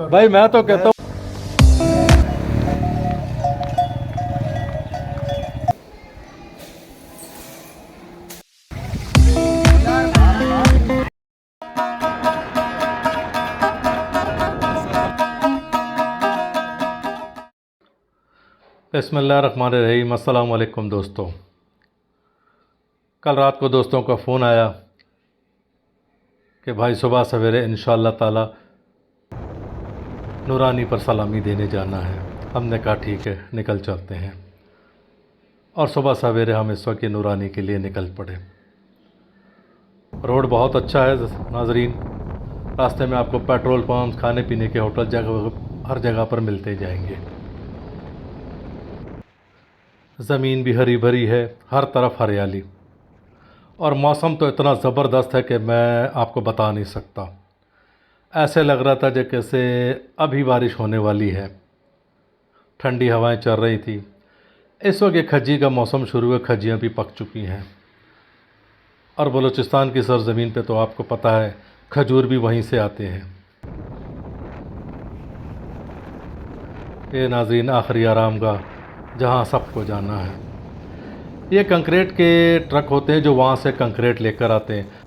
भाई मैं तो कहता हूँ बिस्मिल्लाहिर्रहमानिर्रहीम। अस्सलाम वालेकुम दोस्तों। कल रात को दोस्तों का फ़ोन आया कि भाई सुबह सवेरे इंशाअल्लाह ताला नूरानी पर सलामी देने जाना है। हमने कहा ठीक है, निकल चलते हैं। और सुबह सवेरे हम इस वक्त नूरानी के लिए निकल पड़े। रोड बहुत अच्छा है नाजरीन। रास्ते में आपको पेट्रोल पंप, खाने पीने के होटल हर जगह पर मिलते जाएंगे। ज़मीन भी हरी भरी है, हर तरफ हरियाली, और मौसम तो इतना ज़बरदस्त है कि मैं आपको बता नहीं सकता। ऐसे लग रहा था जैसे अभी बारिश होने वाली है। ठंडी हवाएं चल रही थी। इस वक्त ये खज्जी का मौसम शुरू है, खज्जियाँ भी पक चुकी हैं। और बलूचिस्तान की सरज़मीन पे तो आपको पता है खजूर भी वहीं से आते हैं। ये नाज़रीन आखिरी आरामगाह, जहाँ सबको जाना है। ये कंक्रीट के ट्रक होते हैं जो वहाँ से कंक्रीट लेकर आते हैं।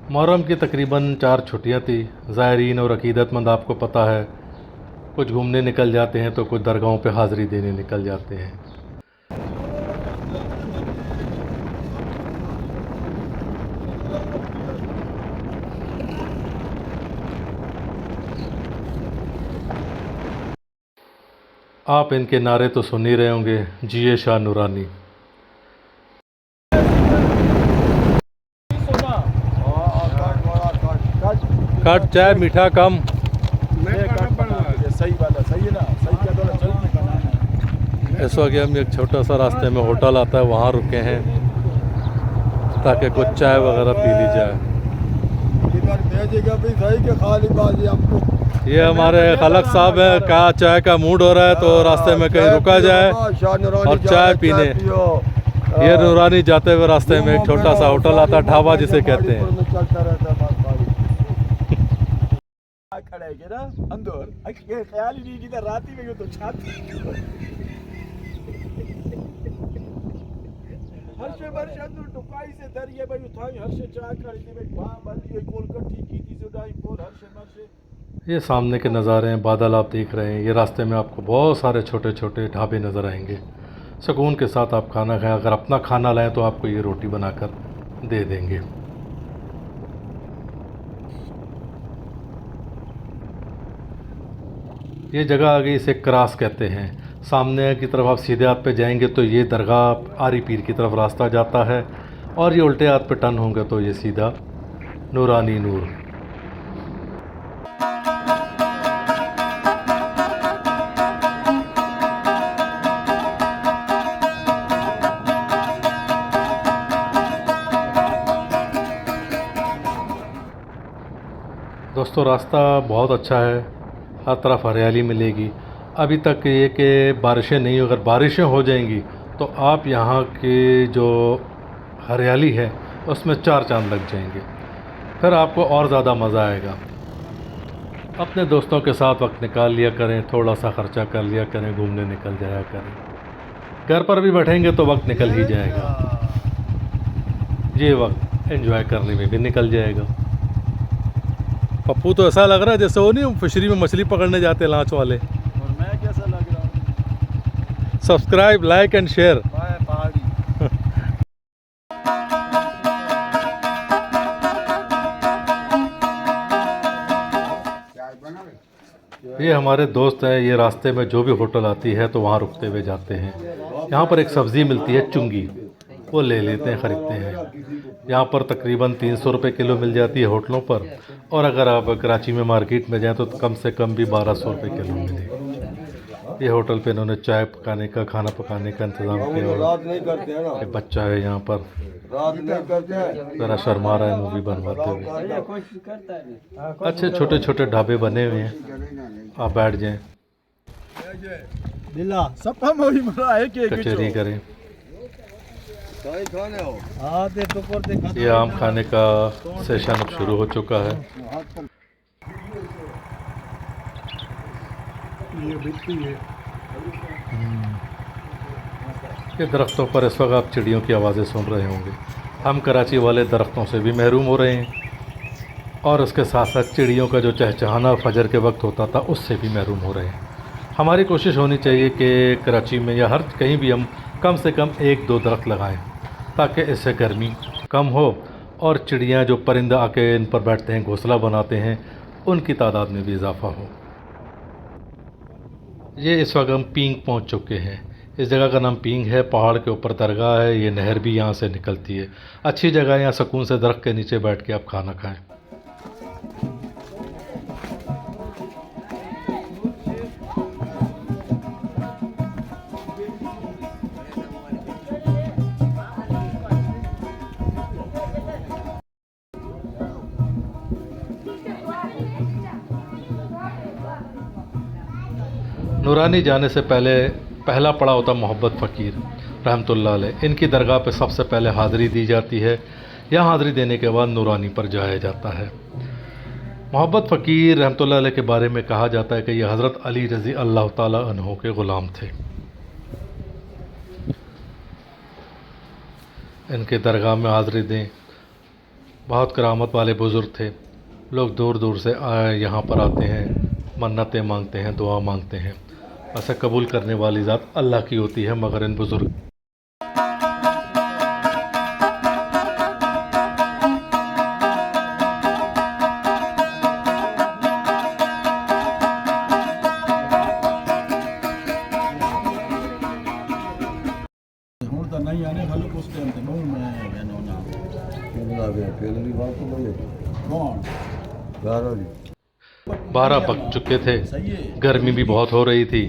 मुहर्रम की तकरीबन 4 छुट्टियाँ थी। ज़ायरीन और अक़ीदतमंद आपको पता है कुछ घूमने निकल जाते हैं तो कुछ दरगाहों पे हाज़िरी देने निकल जाते हैं। आप इनके नारे तो सुन ही रहे होंगे, जिए शाह नूरानी। कट चाय मीठा कम। सही वाला सही है ना, सही क्या तो चल। इस वक्त हम एक छोटा सा रास्ते में होटल आता है, वहाँ रुके हैं ताकि कुछ चाय वगैरह पी ली जाए। भेजेगा भी सही के खाली बाजी आपको। ये हमारे खलक साहब हैं, क्या चाय का मूड हो रहा है तो रास्ते में कहीं रुका जाए और चाय पीने। ये नूरानी जाते हुए रास्ते में एक छोटा सा होटल आता है, ढाबा जिसे कहते हैं। ना अंदर ख्याल ही नहीं कि रात ही में तो छाती हर्षे वर्ष अंदर टुकाई से दरिए भाई उठाई हर्षे चाह कर इतने में वहां बल्ली कोल कट्ठी की थी सुदाई कोल हर्षे वर्ष। ये सामने के नज़ारे हैं, बादल आप देख रहे हैं। ये रास्ते में आपको बहुत सारे छोटे छोटे ढाबे नज़र आएंगे। सुकून के साथ आप खाना खाएं। अगर अपना खाना लाएं तो आपको ये रोटी बनाकर दे देंगे। ये जगह आ गई, इसे क्रास कहते हैं। सामने की तरफ आप सीधे हाथ पे जाएंगे तो ये दरगाह आरी पीर की तरफ रास्ता जाता है, और ये उल्टे हाथ पे टर्न होंगे तो ये सीधा नूरानी नूर। दोस्तों रास्ता बहुत अच्छा है, हर तरफ हरियाली मिलेगी। अभी तक ये कि बारिशें नहीं, अगर बारिशें हो जाएंगी तो आप यहाँ की जो हरियाली है उसमें 4 चांद लग जाएंगे। फिर आपको और ज़्यादा मज़ा आएगा। अपने दोस्तों के साथ वक्त निकाल लिया करें, थोड़ा सा ख़र्चा कर लिया करें, घूमने निकल जाया करें। घर पर भी बैठेंगे तो वक्त निकल ही जाएगा। ये वक्त एंजॉय करने में भी निकल जाएगा। पप्पू तो ऐसा लग रहा है जैसे वो नहीं फिशरी में मछली पकड़ने जाते लांच वाले। और मैं कैसा लग रहा हूँ? Subscribe, like and share. पहाड़ी ये हमारे दोस्त हैं। ये रास्ते में जो भी होटल आती है तो वहाँ रुकते हुए जाते हैं। यहाँ पर एक सब्ज़ी मिलती है चुंगी, वो ले लेते हैं, ख़रीदते हैं। यहाँ पर तकरीबन 300 रुपये किलो मिल जाती है होटलों पर, और अगर आप कराची में मार्केट में जाएं तो कम से कम भी 1200 रुपये किलो मिलेगी। ये होटल पे इन्होंने चाय पकाने का, खाना पकाने का इंतज़ाम किया। और रात नहीं करते हैं ना, एक बच्चा है यहाँ पर, रात नहीं करते हैं। ज़रा शर्मा रहा है मूवी बनवाते हुए। अच्छे छोटे छोटे ढाबे बने हुए हैं, आप बैठ जाएं, सबका मोही मरा है कि कचहरी करें। कहीं खाने हो? ये आम खाने का सेशन अब शुरू हो चुका है। ये दरख्तों पर इस वक्त आप चिड़ियों की आवाज़ें सुन रहे होंगे। हम कराची वाले दरख्तों से भी महरूम हो रहे हैं और उसके साथ साथ चिड़ियों का जो चहचहाना फजर के वक्त होता था उससे भी महरूम हो रहे हैं। हमारी कोशिश होनी चाहिए कि कराची में या हर कहीं भी हम कम से कम 1-2 दरख्त लगाएं ताकि इससे गर्मी कम हो और चिड़ियाँ जो परिंदा आके इन पर बैठते हैं, घोंसला बनाते हैं, उनकी तादाद में भी इजाफ़ा हो। ये इस वक्त हम पींग पहुंच चुके हैं। इस जगह का नाम पींग है, पहाड़ के ऊपर दरगाह है, ये नहर भी यहाँ से निकलती है। अच्छी जगह है, यहाँ सुकून से दरख्त के नीचे बैठ के आप खाना खाएं। नूरानी जाने से पहला पड़ा होता मोहब्बत फ़कीर रहमतुल्लाह अलैह। इनकी दरगाह पे सबसे पहले हाज़री दी जाती है। यहाँ हाज़री देने के बाद नूरानी पर जाया जाता है। मोहब्बत फ़कीर रहमतुल्लाह अलैह के बारे में कहा जाता है कि ये हज़रत अली रज़ी अल्लाह ताला अन्हु के ग़ुलाम थे। इनके दरगाह में हाज़री दें, बहुत करामत वाले बुज़ुर्ग थे। लोग दूर दूर से यहाँ पर आते हैं, मन्नतें मांगते हैं, दुआ मांगते हैं। ऐसा कबूल करने वाली ज़ात अल्लाह की होती है, मगर इन बुज़ुर्ग ਹੁਣ ਤਾਂ ਨਹੀਂ ਆਨੇ ਹਾਲੇ ਕੁਛ ਟਾਈਮ ਤੇ ਬਹੁਤ ਮੈਂ ਕਹਿੰਦਾ ਨਾ ਕਿੰਨਾ ਗਿਆ ਪਹਿਲੀ ਵਾਰ ਤੋਂ ਬਈ ਕੌਣ 12 बज चुके थे। गर्मी भी बहुत हो रही थी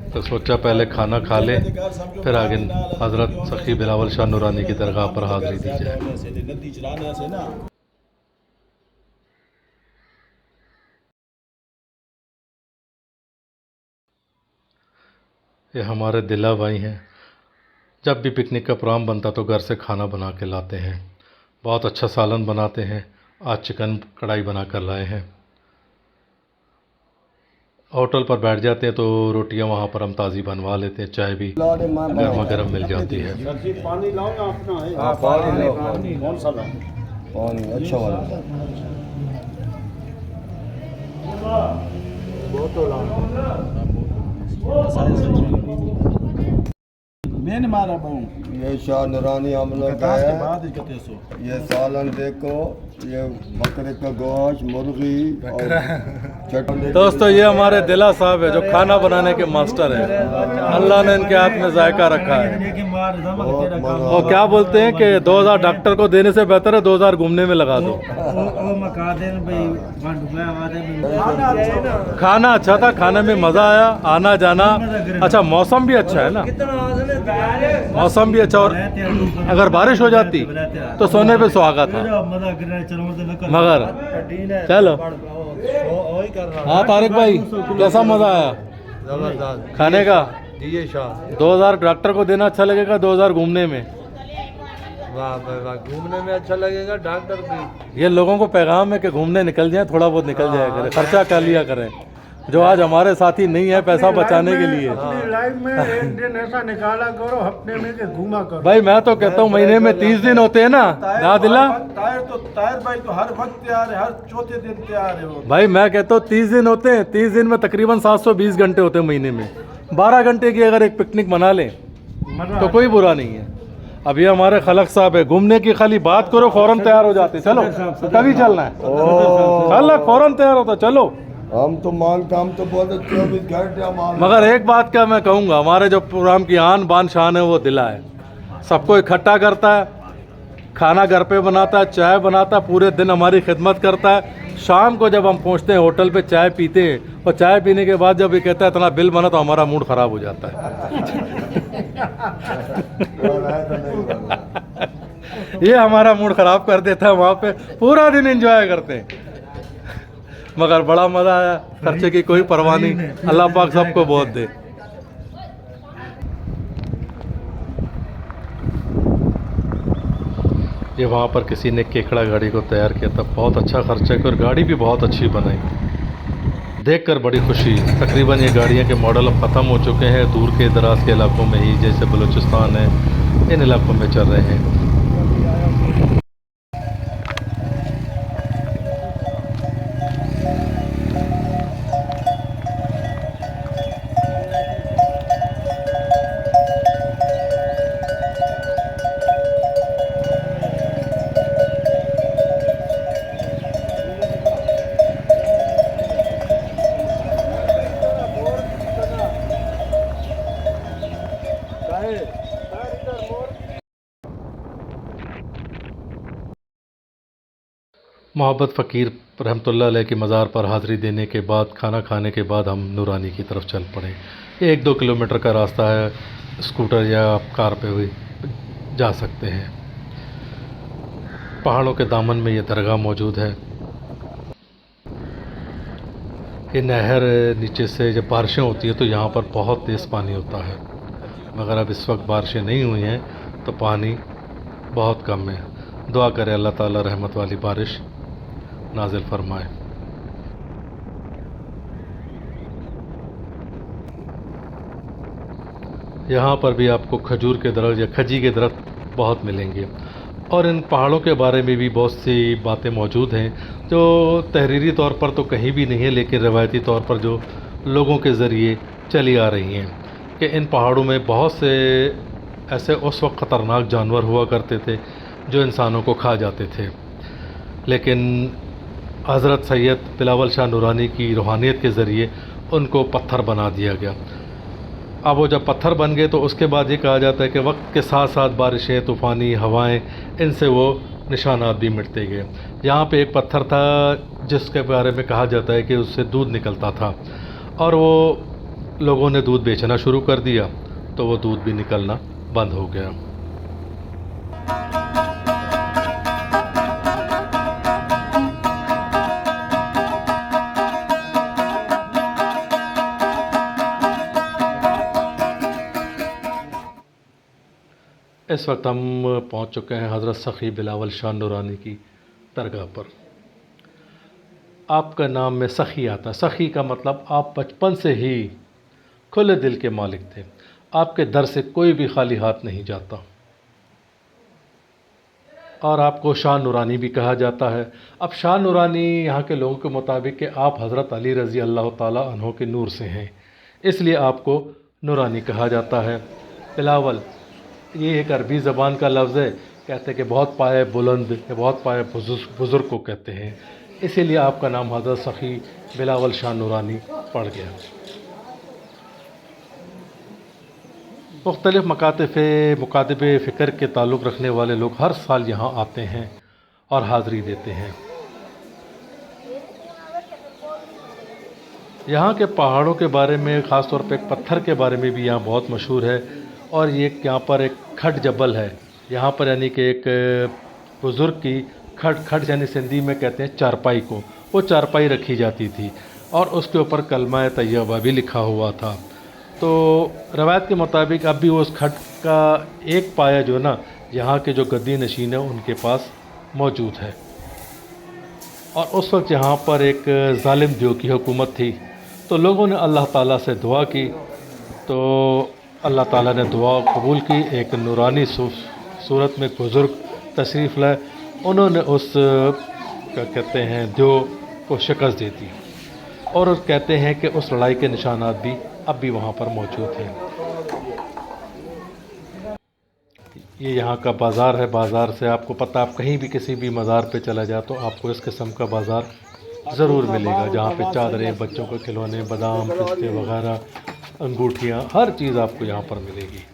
तो सोचा पहले खाना खा लें, फिर आगे हज़रत सखी बिलावल शाह नूरानी की दरगाह पर हाज़री दी जाए। ये हमारे दिला भाई हैं। जब भी पिकनिक का प्रोग्राम बनता तो घर से खाना बना के लाते हैं। बहुत अच्छा सालन बनाते हैं। आज चिकन कढ़ाई बना कर लाए हैं। होटल पर बैठ जाते हैं तो रोटियां वहाँ पर हम ताज़ी बनवा लेते हैं, चाय भी गर्मा गर्म मिल जाती है। पानी लाओ ना अपना है। हाँ, पानी कौन सा लाओ? पानी अच्छा वाला बोतल मैंने मारा बहु। ये शाह नूरानी हम लोग है। ये सालन देखो, ये बकरे का गोश्त, मुर्गी और चटनी। दोस्तों ये हमारे दिला साहब है जो खाना बनाने के मास्टर हैं। अल्लाह ने इनके हाथ में जायका रखा है। वो क्या बोलते हैं कि 2000 डॉक्टर को देने से बेहतर है 2000 घूमने में लगा दो। खाना अच्छा था, खाने में मज़ा आया, आना जाना अच्छा, मौसम भी अच्छा है ना, मौसम भी अच्छा। और अगर बारिश हो जाती तो सोने पे सुहागा था, मगर चलो। हाँ तारिक भाई, कैसा मज़ा आया खाने का? 2000 डॉक्टर को देना अच्छा लगेगा, 2000 घूमने में? वाह वाह, घूमने में अच्छा लगेगा डॉक्टर भी। ये लोगों को पैगाम है कि घूमने निकल जाएं, थोड़ा बहुत निकल जाया करें, खर्चा कर लिया करें। जो आज हमारे साथी नहीं है पैसा बचाने के लिए, अपनी लाइफ में एक दिन ऐसा निकाला करो हफ्ते में कि घूमा करो। भाई मैं तो कहता हूँ महीने में 30 दिन होते हैं ना, ना दिला? ताहिर भाई तो हर वक्त तैयार है, हर चौथे दिन तैयार है वो। भाई मैं कहता हूँ 30 दिन होते हैं, 30 दिन में तकरीबन 720 घंटे होते हैं महीने में। 12 घंटे की अगर एक पिकनिक मना लें तो कोई बुरा नहीं है। अब ये हमारे खलक साहब है, घूमने की खाली बात करो फौरन तैयार हो जाते। चलो कभी चलना है? खलक फौरन तैयार होता, चलो। हम तो मांगता, हम तो बहुत 24 घंटे। मगर एक बात का मैं कहूँगा, हमारे जो प्रोग्राम की आन बान शान है वो दिला है। सबको इकट्ठा करता है, खाना घर पे बनाता है, चाय बनाता है, पूरे दिन हमारी खिदमत करता है। शाम को जब हम पहुंचते हैं होटल पे चाय पीते हैं और चाय पीने के बाद जब ये कहता है इतना बिल बना, तो हमारा मूड ख़राब हो जाता है। ये हमारा मूड ख़राब कर देता है। वहाँ पे पूरा दिन एंजॉय करते हैं, मगर बड़ा मज़ा आया। खर्चे की कोई परवाह नहीं, अल्लाह पाक सबको बहुत दे। ये वहाँ पर किसी ने केकड़ा गाड़ी को तैयार किया था, बहुत अच्छा खर्चा किया और गाड़ी भी बहुत अच्छी बनाई, देखकर बड़ी खुशी। तकरीबन ये गाड़ियाँ के मॉडल अब ख़त्म हो चुके हैं, दूर के दराज के इलाकों में ही, जैसे बलूचिस्तान है, इन इलाकों में चल रहे हैं। मोहब्बत फ़कीर रहमतुल्लाह अलैह की मज़ार पर हाज़िरी देने के बाद, खाना खाने के बाद हम नूरानी की तरफ चल पड़े। ये 1-2 किलोमीटर का रास्ता है, स्कूटर या कार पे भी जा सकते हैं। पहाड़ों के दामन में ये दरगाह मौजूद है। ये नहर नीचे से जब बारिशें होती हैं तो यहाँ पर बहुत तेज़ पानी होता है, मगर अब इस वक्त बारिशें नहीं हुई हैं तो पानी बहुत कम है। दुआ करें अल्लाह ताला रहमत वाली बारिश नाजिल फरमाए। यहाँ पर भी आपको खजूर के दरख्त या खजी के दरख्त बहुत मिलेंगे, और इन पहाड़ों के बारे में भी बहुत सी बातें मौजूद हैं जो तहरीरी तौर पर तो कहीं भी नहीं है, लेकिन रवायती तौर पर जो लोगों के ज़रिए चली आ रही हैं कि इन पहाड़ों में बहुत से ऐसे उस वक्त ख़तरनाक जानवर हुआ करते थे जो इंसानों को खा जाते थे, लेकिन हज़रत सैयद बिलावल शाह नूरानी की रूहानियत के ज़रिए उनको पत्थर बना दिया गया। अब वो जब पत्थर बन गए तो उसके बाद ये कहा जाता है कि वक्त के साथ साथ बारिशें, तूफ़ानी हवाएं, इनसे वो निशानात भी मिटते गए। यहाँ पे एक पत्थर था जिसके बारे में कहा जाता है कि उससे दूध निकलता था, और वो लोगों ने दूध बेचना शुरू कर दिया तो वो दूध भी निकलना बंद हो गया। इस वक्त हम पहुंच चुके हैं हज़रत सखी बिलावल शाह नूरानी की दरगाह पर। आपका नाम में सखी आता है। सखी का मतलब आप बचपन से ही खुले दिल के मालिक थे, आपके दर से कोई भी खाली हाथ नहीं जाता, और आपको शाह नूरानी भी कहा जाता है। अब शाह नूरानी यहाँ के लोगों के मुताबिक कि आप हज़रत अली रज़ी अल्लाह ताला अन्हो के नूर से हैं, इसलिए आपको नूरानी कहा जाता है। बिलावल ये एक अरबी ज़बान का लफ्ज़ है, कहते हैं कि बहुत पाए बुलंद या बहुत पाए बुज़ुर्ग को कहते हैं, इसीलिए आपका नाम हज़रत सखी बिलावल शाह नूरानी पड़ गया। मुख्तलिफ़ मुकातिब फ़िक्र के ताल्लुक़ रखने वाले लोग हर साल यहाँ आते हैं और हाज़िरी देते हैं। यहाँ के पहाड़ों के बारे में, ख़ास तौर पे एक पत्थर के बारे में भी यहाँ बहुत मशहूर है, और ये यहाँ पर एक खट जबल है यहाँ पर, यानी कि एक बुज़ुर्ग की खट यानी सिंधी में कहते हैं चारपाई को, वो चारपाई रखी जाती थी और उसके ऊपर कलमा तैयबा भी लिखा हुआ था। तो रवायत के मुताबिक अब भी उस खट का एक पाया जो ना यहाँ के जो गद्दी नशीन है उनके पास मौजूद है। और उस वक्त यहाँ पर एक ज़ालिम दियो की हुकूमत थी, तो लोगों ने अल्लाह ताला से दुआ की, तो अल्लाह ताला ने दुआ कबूल की। एक नूरानी सूरत में बुज़ुर्ग तशरीफ़ लाए, उन्होंने उस क्या कहते हैं दियो को शिकस्त दे दी, और कहते हैं कि उस लड़ाई के निशानात भी अब भी वहाँ पर मौजूद हैं। ये यहाँ का बाज़ार है। बाज़ार से आपको पता, आप कहीं भी किसी भी मज़ार पे चला जाए तो आपको इस किस्म का बाज़ार ज़रूर मिलेगा, जहाँ पे चादरें, बच्चों के खिलौने, बादाम, पिस्ते वगैरह, अंगूठियाँ, हर चीज़ आपको यहाँ पर मिलेगी।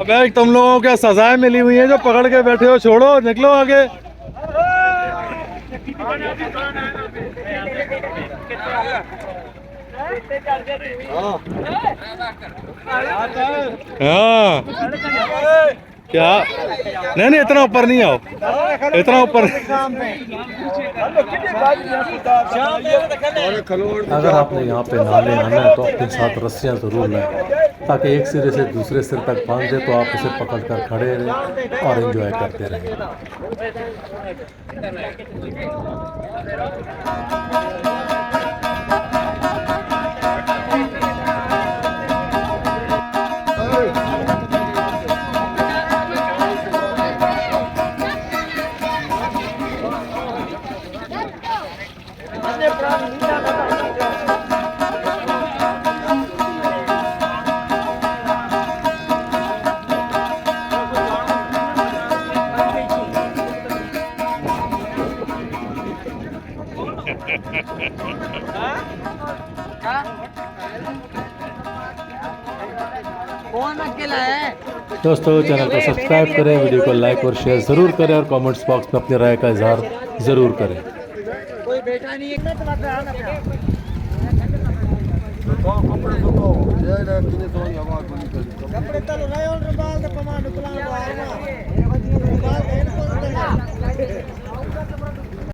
अबे तुम लोगों को क्या सजाएं मिली हुई हैं जो पकड़ के बैठे हो? छोड़ो, निकलो आगे। हाँ क्या? नहीं इतना ऊपर नहीं आओ, इतना ऊपर। अगर आपने यहाँ पे नाले आना है तो अपने साथ रस्सियाँ ज़रूर लाएं, ताकि एक सिरे से दूसरे सिर तक बांध दे तो आप इसे पकड़ कर खड़े रहें और एंजॉय करते रहें। कौन अकेला है? दोस्तों चैनल को सब्सक्राइब करें, वीडियो को लाइक और शेयर ज़रूर करें और कमेंट्स बॉक्स में अपनी राय का इजहार ज़रूर करें। कोई बेटा नहीं है कपड़े कपड़े तो रहे और बाल तो कमा निकला